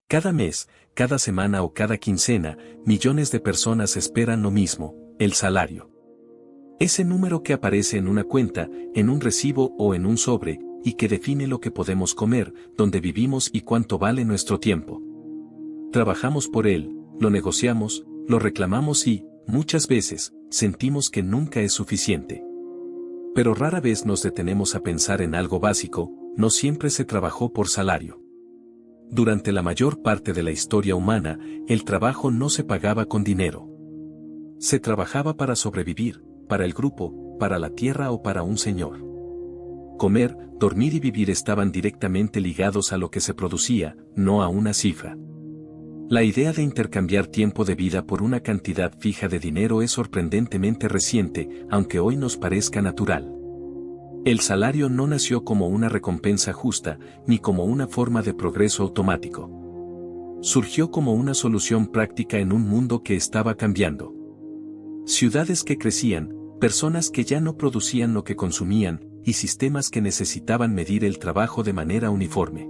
Cada mes, cada semana o cada quincena, millones de personas esperan lo mismo, el salario. Ese número que aparece en una cuenta, en un recibo o en un sobre, y que define lo que podemos comer, dónde vivimos y cuánto vale nuestro tiempo. Trabajamos por él, lo negociamos, lo reclamamos y, muchas veces, sentimos que nunca es suficiente. Pero rara vez nos detenemos a pensar en algo básico, no siempre se trabajó por salario. Durante la mayor parte de la historia humana, el trabajo no se pagaba con dinero. Se trabajaba para sobrevivir, para el grupo, para la tierra o para un señor. Comer, dormir y vivir estaban directamente ligados a lo que se producía, no a una cifra. La idea de intercambiar tiempo de vida por una cantidad fija de dinero es sorprendentemente reciente, aunque hoy nos parezca natural. El salario no nació como una recompensa justa, ni como una forma de progreso automático. Surgió como una solución práctica en un mundo que estaba cambiando. Ciudades que crecían, personas que ya no producían lo que consumían, y sistemas que necesitaban medir el trabajo de manera uniforme.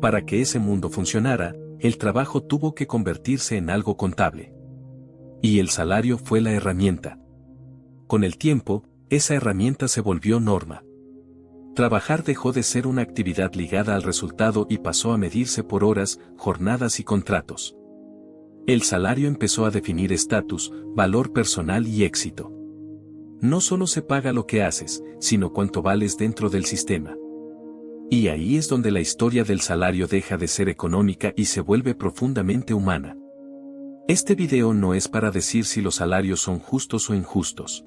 Para que ese mundo funcionara, el trabajo tuvo que convertirse en algo contable. Y el salario fue la herramienta. Con el tiempo, esa herramienta se volvió norma. Trabajar dejó de ser una actividad ligada al resultado y pasó a medirse por horas, jornadas y contratos. El salario empezó a definir estatus, valor personal y éxito. No solo se paga lo que haces, sino cuánto vales dentro del sistema. Y ahí es donde la historia del salario deja de ser económica y se vuelve profundamente humana. Este video no es para decir si los salarios son justos o injustos.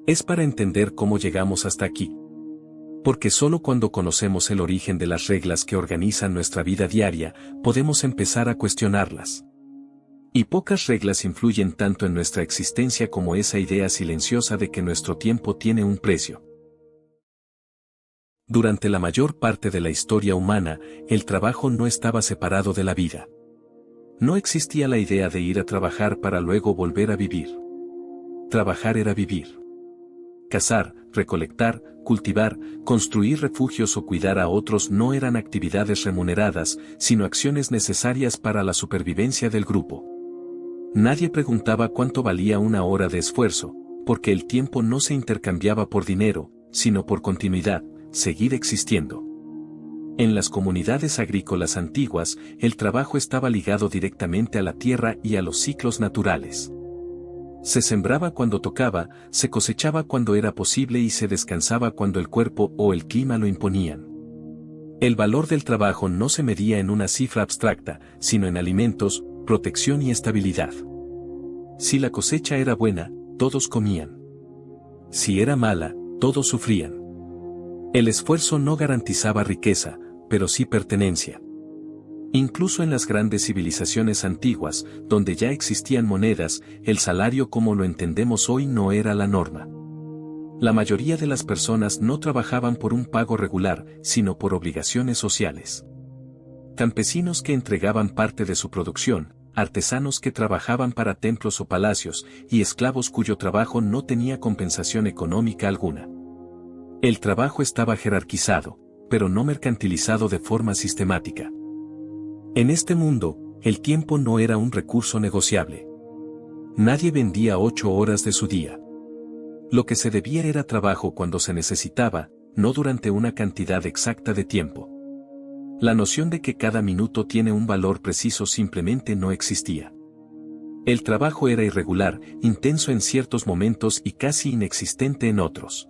Es para entender cómo llegamos hasta aquí. Porque solo cuando conocemos el origen de las reglas que organizan nuestra vida diaria, podemos empezar a cuestionarlas. Y pocas reglas influyen tanto en nuestra existencia como esa idea silenciosa de que nuestro tiempo tiene un precio. Durante la mayor parte de la historia humana, el trabajo no estaba separado de la vida. No existía la idea de ir a trabajar para luego volver a vivir. Trabajar era vivir. Cazar, recolectar, cultivar, construir refugios o cuidar a otros no eran actividades remuneradas, sino acciones necesarias para la supervivencia del grupo. Nadie preguntaba cuánto valía una hora de esfuerzo, porque el tiempo no se intercambiaba por dinero, sino por continuidad, seguir existiendo. En las comunidades agrícolas antiguas, el trabajo estaba ligado directamente a la tierra y a los ciclos naturales. Se sembraba cuando tocaba, se cosechaba cuando era posible y se descansaba cuando el cuerpo o el clima lo imponían. El valor del trabajo no se medía en una cifra abstracta, sino en alimentos, protección y estabilidad. Si la cosecha era buena, todos comían. Si era mala, todos sufrían. El esfuerzo no garantizaba riqueza, pero sí pertenencia. Incluso en las grandes civilizaciones antiguas, donde ya existían monedas, el salario como lo entendemos hoy no era la norma. La mayoría de las personas no trabajaban por un pago regular, sino por obligaciones sociales. Campesinos que entregaban parte de su producción, artesanos que trabajaban para templos o palacios, y esclavos cuyo trabajo no tenía compensación económica alguna. El trabajo estaba jerarquizado, pero no mercantilizado de forma sistemática. En este mundo, el tiempo no era un recurso negociable. Nadie vendía 8 horas de su día. Lo que se debía era trabajo cuando se necesitaba, no durante una cantidad exacta de tiempo. La noción de que cada minuto tiene un valor preciso simplemente no existía. El trabajo era irregular, intenso en ciertos momentos y casi inexistente en otros.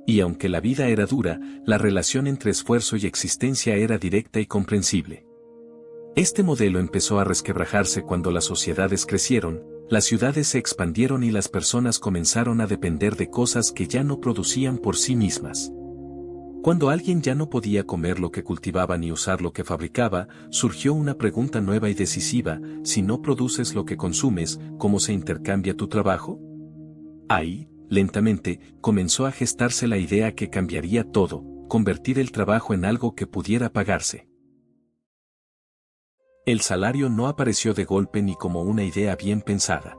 Y aunque la vida era dura, la relación entre esfuerzo y existencia era directa y comprensible. Este modelo empezó a resquebrajarse cuando las sociedades crecieron, las ciudades se expandieron y las personas comenzaron a depender de cosas que ya no producían por sí mismas. Cuando alguien ya no podía comer lo que cultivaba ni usar lo que fabricaba, surgió una pregunta nueva y decisiva: si no produces lo que consumes, ¿cómo se intercambia tu trabajo? Ahí, lentamente, comenzó a gestarse la idea que cambiaría todo, convertir el trabajo en algo que pudiera pagarse. El salario no apareció de golpe ni como una idea bien pensada.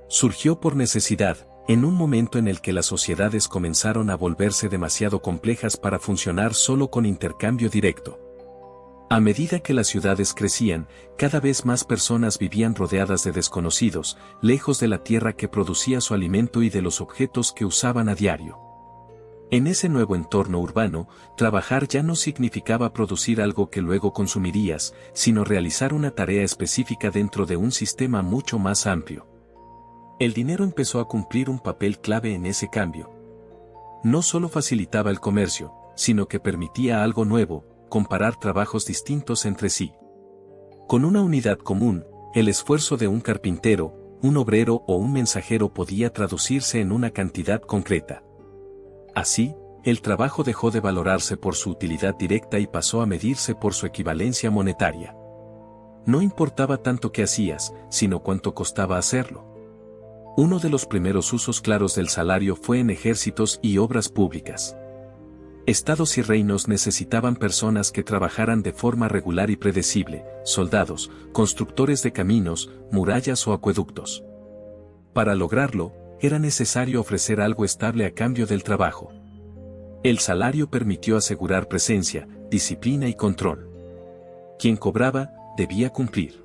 Surgió por necesidad, en un momento en el que las sociedades comenzaron a volverse demasiado complejas para funcionar solo con intercambio directo. A medida que las ciudades crecían, cada vez más personas vivían rodeadas de desconocidos, lejos de la tierra que producía su alimento y de los objetos que usaban a diario. En ese nuevo entorno urbano, trabajar ya no significaba producir algo que luego consumirías, sino realizar una tarea específica dentro de un sistema mucho más amplio. El dinero empezó a cumplir un papel clave en ese cambio. No solo facilitaba el comercio, sino que permitía algo nuevo: comparar trabajos distintos entre sí. Con una unidad común, el esfuerzo de un carpintero, un obrero o un mensajero podía traducirse en una cantidad concreta. Así, el trabajo dejó de valorarse por su utilidad directa y pasó a medirse por su equivalencia monetaria. No importaba tanto qué hacías, sino cuánto costaba hacerlo. Uno de los primeros usos claros del salario fue en ejércitos y obras públicas. Estados y reinos necesitaban personas que trabajaran de forma regular y predecible: soldados, constructores de caminos, murallas o acueductos. Para lograrlo, era necesario ofrecer algo estable a cambio del trabajo. El salario permitió asegurar presencia, disciplina y control. Quien cobraba, debía cumplir.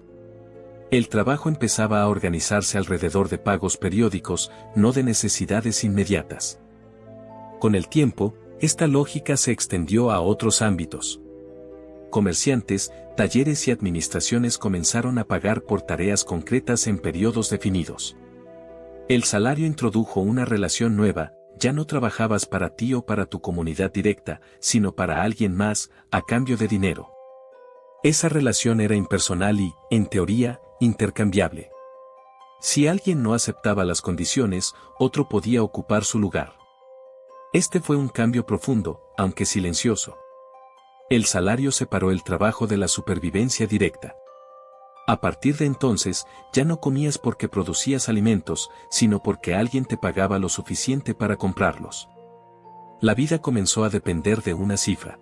El trabajo empezaba a organizarse alrededor de pagos periódicos, no de necesidades inmediatas. Con el tiempo, esta lógica se extendió a otros ámbitos. Comerciantes, talleres y administraciones comenzaron a pagar por tareas concretas en periodos definidos. El salario introdujo una relación nueva: ya no trabajabas para ti o para tu comunidad directa, sino para alguien más, a cambio de dinero. Esa relación era impersonal y, en teoría, intercambiable. Si alguien no aceptaba las condiciones, otro podía ocupar su lugar. Este fue un cambio profundo, aunque silencioso. El salario separó el trabajo de la supervivencia directa. A partir de entonces, ya no comías porque producías alimentos, sino porque alguien te pagaba lo suficiente para comprarlos. La vida comenzó a depender de una cifra.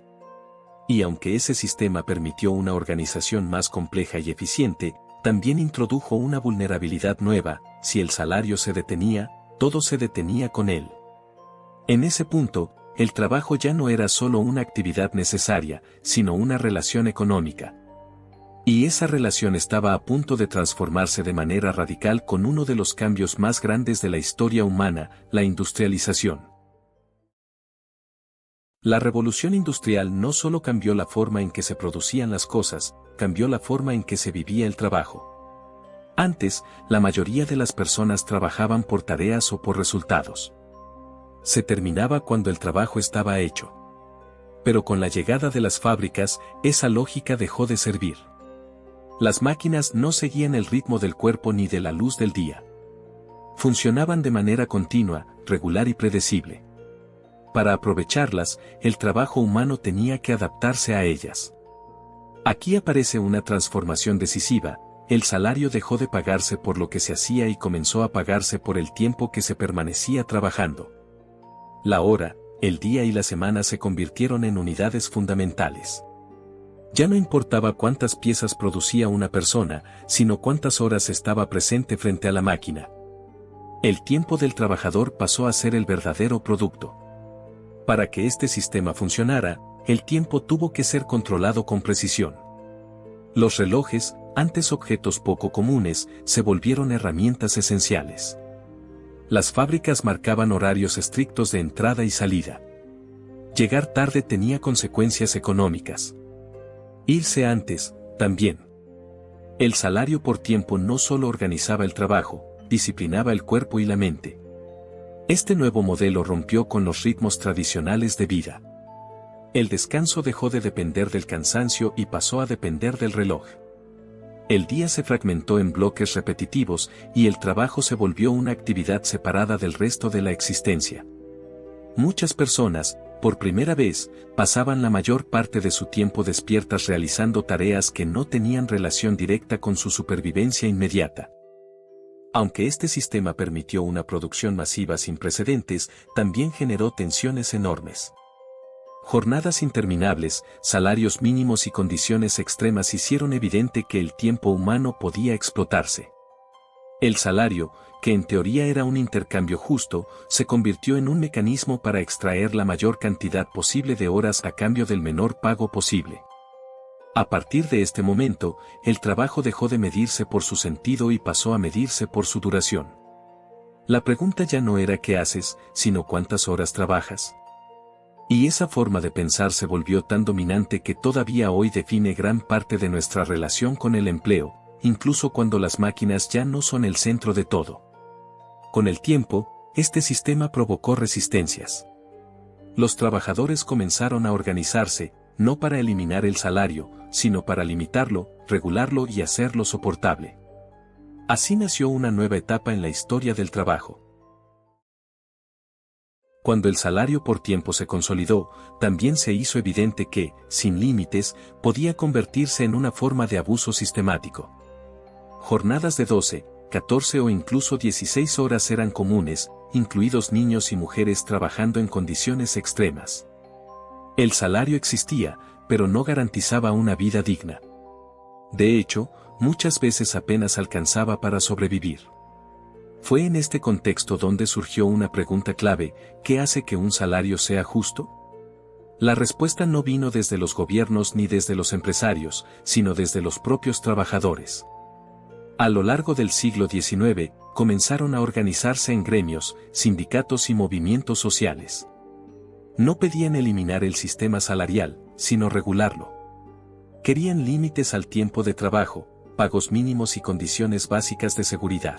Y aunque ese sistema permitió una organización más compleja y eficiente, también introdujo una vulnerabilidad nueva: si el salario se detenía, todo se detenía con él. En ese punto, el trabajo ya no era solo una actividad necesaria, sino una relación económica. Y esa relación estaba a punto de transformarse de manera radical con uno de los cambios más grandes de la historia humana: la industrialización. La revolución industrial no solo cambió la forma en que se producían las cosas, cambió la forma en que se vivía el trabajo. Antes, la mayoría de las personas trabajaban por tareas o por resultados. Se terminaba cuando el trabajo estaba hecho. Pero con la llegada de las fábricas, esa lógica dejó de servir. Las máquinas no seguían el ritmo del cuerpo ni de la luz del día. Funcionaban de manera continua, regular y predecible. Para aprovecharlas, el trabajo humano tenía que adaptarse a ellas. Aquí aparece una transformación decisiva: el salario dejó de pagarse por lo que se hacía y comenzó a pagarse por el tiempo que se permanecía trabajando. La hora, el día y la semana se convirtieron en unidades fundamentales. Ya no importaba cuántas piezas producía una persona, sino cuántas horas estaba presente frente a la máquina. El tiempo del trabajador pasó a ser el verdadero producto. Para que este sistema funcionara, el tiempo tuvo que ser controlado con precisión. Los relojes, antes objetos poco comunes, se volvieron herramientas esenciales. Las fábricas marcaban horarios estrictos de entrada y salida. Llegar tarde tenía consecuencias económicas. Irse antes, también. El salario por tiempo no solo organizaba el trabajo, disciplinaba el cuerpo y la mente. Este nuevo modelo rompió con los ritmos tradicionales de vida. El descanso dejó de depender del cansancio y pasó a depender del reloj. El día se fragmentó en bloques repetitivos y el trabajo se volvió una actividad separada del resto de la existencia. Muchas personas, por primera vez, pasaban la mayor parte de su tiempo despiertas realizando tareas que no tenían relación directa con su supervivencia inmediata. Aunque este sistema permitió una producción masiva sin precedentes, también generó tensiones enormes. Jornadas interminables, salarios mínimos y condiciones extremas hicieron evidente que el tiempo humano podía explotarse. El salario, que en teoría era un intercambio justo, se convirtió en un mecanismo para extraer la mayor cantidad posible de horas a cambio del menor pago posible. A partir de este momento, el trabajo dejó de medirse por su sentido y pasó a medirse por su duración. La pregunta ya no era qué haces, sino cuántas horas trabajas. Y esa forma de pensar se volvió tan dominante que todavía hoy define gran parte de nuestra relación con el empleo, incluso cuando las máquinas ya no son el centro de todo. Con el tiempo, este sistema provocó resistencias. Los trabajadores comenzaron a organizarse, no para eliminar el salario, sino para limitarlo, regularlo y hacerlo soportable. Así nació una nueva etapa en la historia del trabajo. Cuando el salario por tiempo se consolidó, también se hizo evidente que, sin límites, podía convertirse en una forma de abuso sistemático. Jornadas de 12, 14 o incluso 16 horas eran comunes, incluidos niños y mujeres trabajando en condiciones extremas. El salario existía, pero no garantizaba una vida digna. De hecho, muchas veces apenas alcanzaba para sobrevivir. Fue en este contexto donde surgió una pregunta clave: ¿qué hace que un salario sea justo? La respuesta no vino desde los gobiernos ni desde los empresarios, sino desde los propios trabajadores. A lo largo del siglo XIX, comenzaron a organizarse en gremios, sindicatos y movimientos sociales. No pedían eliminar el sistema salarial, sino regularlo. Querían límites al tiempo de trabajo, pagos mínimos y condiciones básicas de seguridad.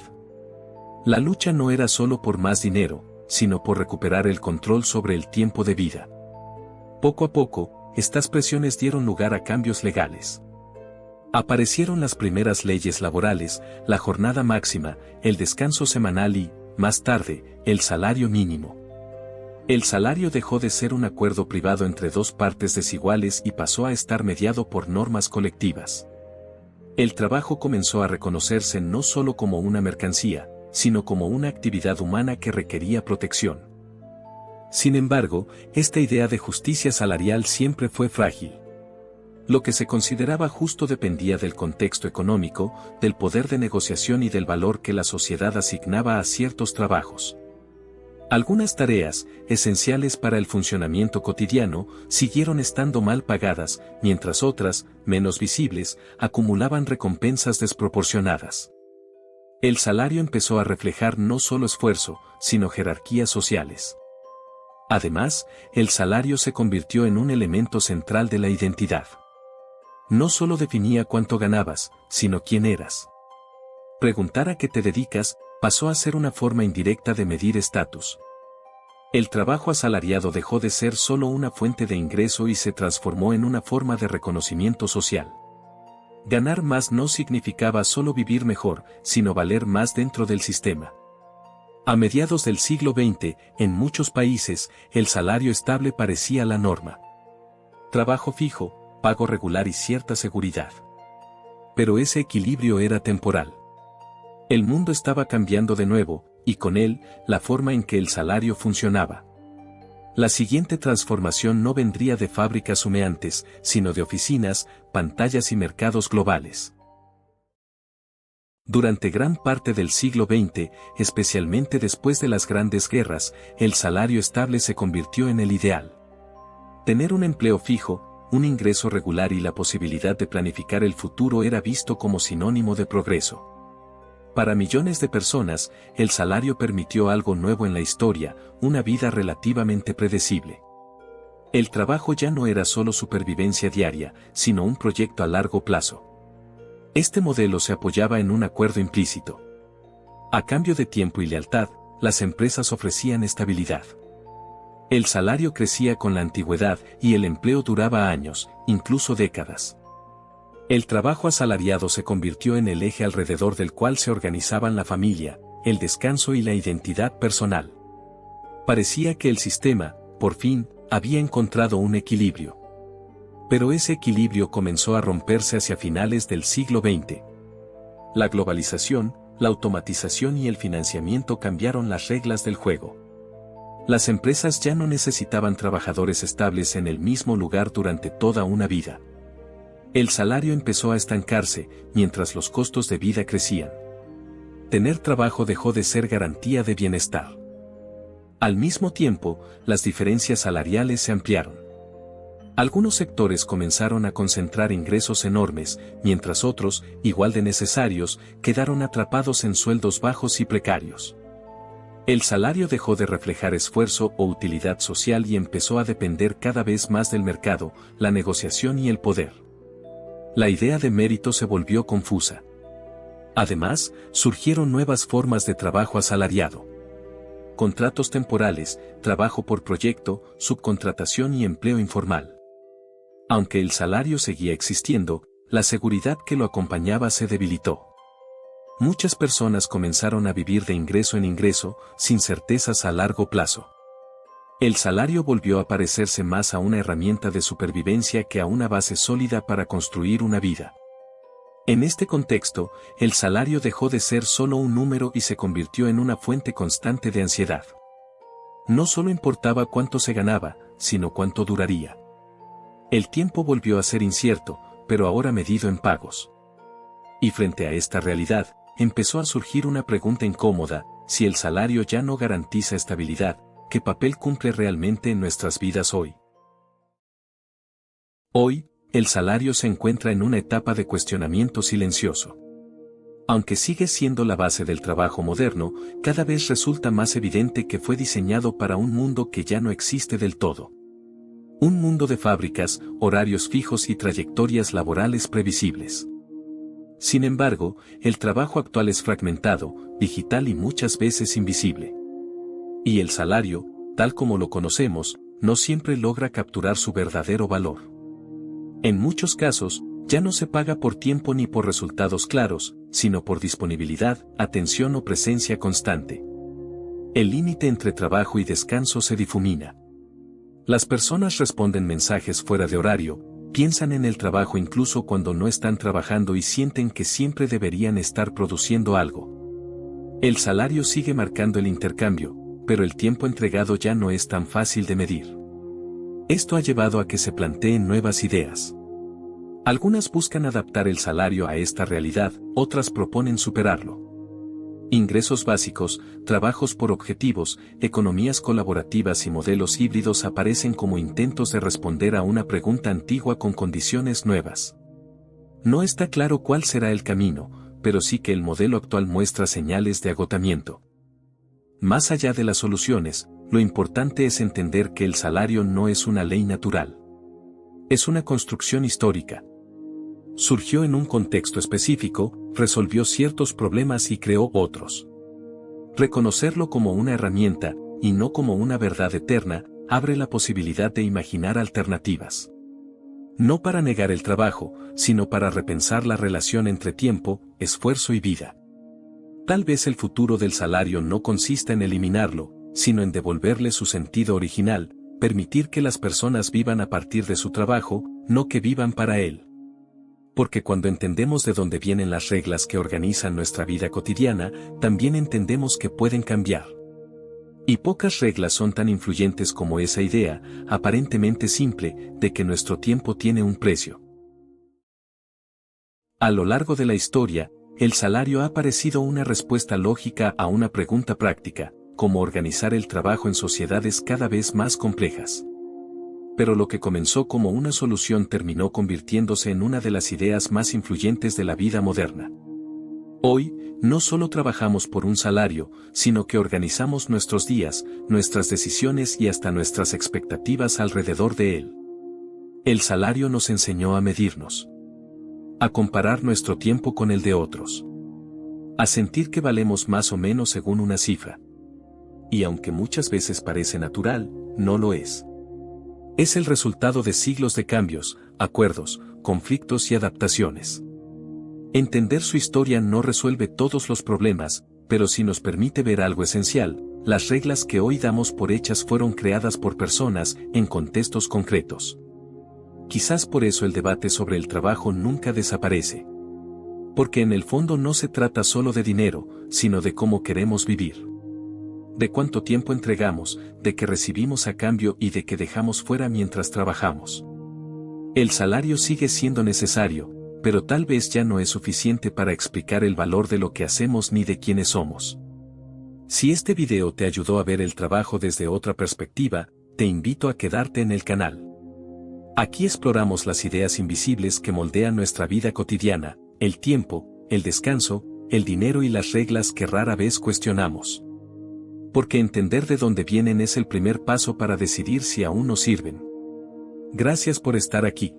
La lucha no era solo por más dinero, sino por recuperar el control sobre el tiempo de vida. Poco a poco, estas presiones dieron lugar a cambios legales. Aparecieron las primeras leyes laborales, la jornada máxima, el descanso semanal y, más tarde, el salario mínimo. El salario dejó de ser un acuerdo privado entre dos partes desiguales y pasó a estar mediado por normas colectivas. El trabajo comenzó a reconocerse no solo como una mercancía, sino como una actividad humana que requería protección. Sin embargo, esta idea de justicia salarial siempre fue frágil. Lo que se consideraba justo dependía del contexto económico, del poder de negociación y del valor que la sociedad asignaba a ciertos trabajos. Algunas tareas, esenciales para el funcionamiento cotidiano, siguieron estando mal pagadas, mientras otras, menos visibles, acumulaban recompensas desproporcionadas. El salario empezó a reflejar no solo esfuerzo, sino jerarquías sociales. Además, el salario se convirtió en un elemento central de la identidad. No solo definía cuánto ganabas, sino quién eras. Preguntar a qué te dedicas pasó a ser una forma indirecta de medir estatus. El trabajo asalariado dejó de ser solo una fuente de ingreso y se transformó en una forma de reconocimiento social. Ganar más no significaba solo vivir mejor, sino valer más dentro del sistema. A mediados del siglo XX, en muchos países, el salario estable parecía la norma. Trabajo fijo, pago regular y cierta seguridad. Pero ese equilibrio era temporal. El mundo estaba cambiando de nuevo, y con él, la forma en que el salario funcionaba. La siguiente transformación no vendría de fábricas humeantes, sino de oficinas, pantallas y mercados globales. Durante gran parte del siglo XX, especialmente después de las grandes guerras, el salario estable se convirtió en el ideal. Tener un empleo fijo, un ingreso regular y la posibilidad de planificar el futuro era visto como sinónimo de progreso. Para millones de personas, el salario permitió algo nuevo en la historia, una vida relativamente predecible. El trabajo ya no era solo supervivencia diaria, sino un proyecto a largo plazo. Este modelo se apoyaba en un acuerdo implícito. A cambio de tiempo y lealtad, las empresas ofrecían estabilidad. El salario crecía con la antigüedad y el empleo duraba años, incluso décadas. El trabajo asalariado se convirtió en el eje alrededor del cual se organizaban la familia, el descanso y la identidad personal. Parecía que el sistema, por fin, había encontrado un equilibrio. Pero ese equilibrio comenzó a romperse hacia finales del siglo XX. La globalización, la automatización y el financiamiento cambiaron las reglas del juego. Las empresas ya no necesitaban trabajadores estables en el mismo lugar durante toda una vida. El salario empezó a estancarse, mientras los costos de vida crecían. Tener trabajo dejó de ser garantía de bienestar. Al mismo tiempo, las diferencias salariales se ampliaron. Algunos sectores comenzaron a concentrar ingresos enormes, mientras otros, igual de necesarios, quedaron atrapados en sueldos bajos y precarios. El salario dejó de reflejar esfuerzo o utilidad social y empezó a depender cada vez más del mercado, la negociación y el poder. La idea de mérito se volvió confusa. Además, surgieron nuevas formas de trabajo asalariado. Contratos temporales, trabajo por proyecto, subcontratación y empleo informal. Aunque el salario seguía existiendo, la seguridad que lo acompañaba se debilitó. Muchas personas comenzaron a vivir de ingreso en ingreso, sin certezas a largo plazo. El salario volvió a parecerse más a una herramienta de supervivencia que a una base sólida para construir una vida. En este contexto, el salario dejó de ser solo un número y se convirtió en una fuente constante de ansiedad. No solo importaba cuánto se ganaba, sino cuánto duraría. El tiempo volvió a ser incierto, pero ahora medido en pagos. Y frente a esta realidad, empezó a surgir una pregunta incómoda: si el salario ya no garantiza estabilidad, ¿qué papel cumple realmente en nuestras vidas hoy? Hoy, el salario se encuentra en una etapa de cuestionamiento silencioso. Aunque sigue siendo la base del trabajo moderno, cada vez resulta más evidente que fue diseñado para un mundo que ya no existe del todo. Un mundo de fábricas, horarios fijos y trayectorias laborales previsibles. Sin embargo, el trabajo actual es fragmentado, digital y muchas veces invisible. Y el salario, tal como lo conocemos, no siempre logra capturar su verdadero valor. En muchos casos, ya no se paga por tiempo ni por resultados claros, sino por disponibilidad, atención o presencia constante. El límite entre trabajo y descanso se difumina. Las personas responden mensajes fuera de horario, piensan en el trabajo incluso cuando no están trabajando y sienten que siempre deberían estar produciendo algo. El salario sigue marcando el intercambio, pero el tiempo entregado ya no es tan fácil de medir. Esto ha llevado a que se planteen nuevas ideas. Algunas buscan adaptar el salario a esta realidad, otras proponen superarlo. Ingresos básicos, trabajos por objetivos, economías colaborativas y modelos híbridos aparecen como intentos de responder a una pregunta antigua con condiciones nuevas. No está claro cuál será el camino, pero sí que el modelo actual muestra señales de agotamiento. Más allá de las soluciones, lo importante es entender que el salario no es una ley natural. Es una construcción histórica. Surgió en un contexto específico, resolvió ciertos problemas y creó otros. Reconocerlo como una herramienta, y no como una verdad eterna, abre la posibilidad de imaginar alternativas. No para negar el trabajo, sino para repensar la relación entre tiempo, esfuerzo y vida. Tal vez el futuro del salario no consista en eliminarlo, sino en devolverle su sentido original, permitir que las personas vivan a partir de su trabajo, no que vivan para él. Porque cuando entendemos de dónde vienen las reglas que organizan nuestra vida cotidiana, también entendemos que pueden cambiar. Y pocas reglas son tan influyentes como esa idea, aparentemente simple, de que nuestro tiempo tiene un precio. A lo largo de la historia, el salario ha parecido una respuesta lógica a una pregunta práctica: cómo organizar el trabajo en sociedades cada vez más complejas. Pero lo que comenzó como una solución terminó convirtiéndose en una de las ideas más influyentes de la vida moderna. Hoy, no solo trabajamos por un salario, sino que organizamos nuestros días, nuestras decisiones y hasta nuestras expectativas alrededor de él. El salario nos enseñó a medirnos, a comparar nuestro tiempo con el de otros, a sentir que valemos más o menos según una cifra. Y aunque muchas veces parece natural, no lo es. Es el resultado de siglos de cambios, acuerdos, conflictos y adaptaciones. Entender su historia no resuelve todos los problemas, pero sí nos permite ver algo esencial: las reglas que hoy damos por hechas fueron creadas por personas, en contextos concretos. Quizás por eso el debate sobre el trabajo nunca desaparece. Porque en el fondo no se trata solo de dinero, sino de cómo queremos vivir. De cuánto tiempo entregamos, de qué recibimos a cambio y de qué dejamos fuera mientras trabajamos. El salario sigue siendo necesario, pero tal vez ya no es suficiente para explicar el valor de lo que hacemos ni de quiénes somos. Si este video te ayudó a ver el trabajo desde otra perspectiva, te invito a quedarte en el canal. Aquí exploramos las ideas invisibles que moldean nuestra vida cotidiana, el tiempo, el descanso, el dinero y las reglas que rara vez cuestionamos. Porque entender de dónde vienen es el primer paso para decidir si aún nos sirven. Gracias por estar aquí.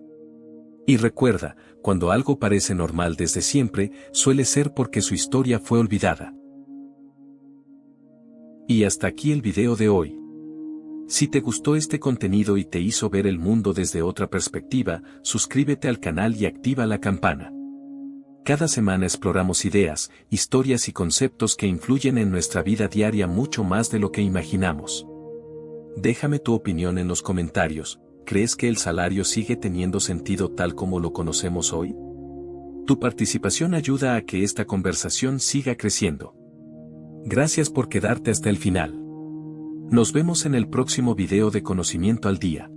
Y recuerda, cuando algo parece normal desde siempre, suele ser porque su historia fue olvidada. Y hasta aquí el video de hoy. Si te gustó este contenido y te hizo ver el mundo desde otra perspectiva, suscríbete al canal y activa la campana. Cada semana exploramos ideas, historias y conceptos que influyen en nuestra vida diaria mucho más de lo que imaginamos. Déjame tu opinión en los comentarios. ¿Crees que el salario sigue teniendo sentido tal como lo conocemos hoy? Tu participación ayuda a que esta conversación siga creciendo. Gracias por quedarte hasta el final. Nos vemos en el próximo video de Conocimiento al Día.